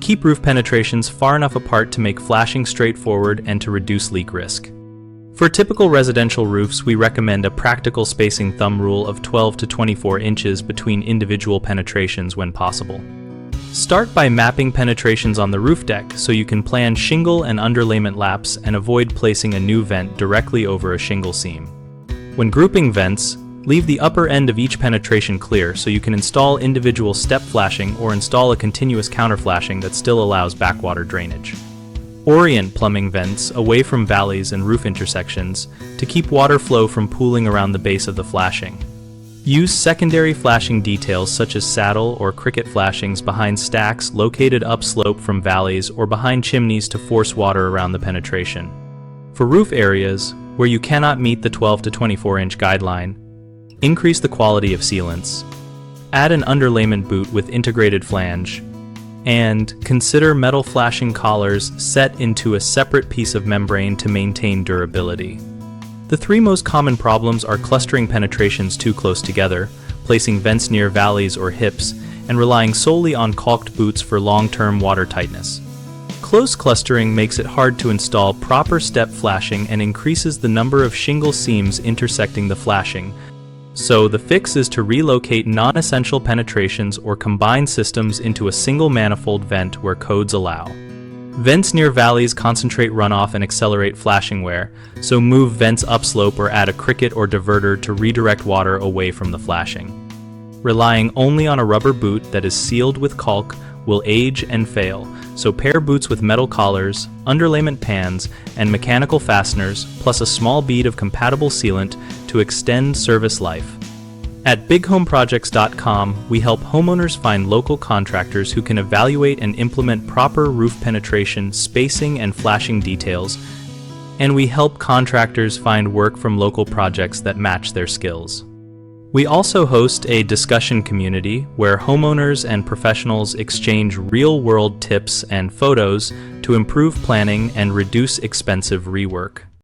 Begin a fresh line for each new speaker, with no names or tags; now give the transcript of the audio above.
Keep roof penetrations far enough apart to make flashing straightforward and to reduce leak risk. For typical residential roofs, we recommend a practical spacing thumb rule of 12 to 24 inches between individual penetrations when possible. Start by mapping penetrations on the roof deck so you can plan shingle and underlayment laps and avoid placing a new vent directly over a shingle seam. When grouping vents, leave the upper end of each penetration clear so you can install individual step flashing or install a continuous counterflashing that still allows backwater drainage. Orient plumbing vents away from valleys and roof intersections to keep water flow from pooling around the base of the flashing. Use secondary flashing details such as saddle or cricket flashings behind stacks located upslope from valleys or behind chimneys to force water around the penetration. For roof areas where you cannot meet the 12 to 24 inch guideline, increase the quality of sealants. Add an underlayment boot with integrated flange, and consider metal flashing collars set into a separate piece of membrane to maintain durability. The three most common problems are clustering penetrations too close together, placing vents near valleys or hips, and relying solely on caulked boots for long-term water tightness. Close clustering makes it hard to install proper step flashing and increases the number of shingle seams intersecting the flashing, so the fix is to relocate non-essential penetrations or combine systems into a single manifold vent where codes allow. Vents near valleys concentrate runoff and accelerate flashing wear, so move vents upslope or add a cricket or diverter to redirect water away from the flashing. Relying only on a rubber boot that is sealed with caulk will age and fail, so pair boots with metal collars, underlayment pans, and mechanical fasteners, plus a small bead of compatible sealant to extend service life. At bighomeprojects.com, we help homeowners find local contractors who can evaluate and implement proper roof penetration, spacing, and flashing details, and we help contractors find work from local projects that match their skills. We also host a discussion community where homeowners and professionals exchange real-world tips and photos to improve planning and reduce expensive rework.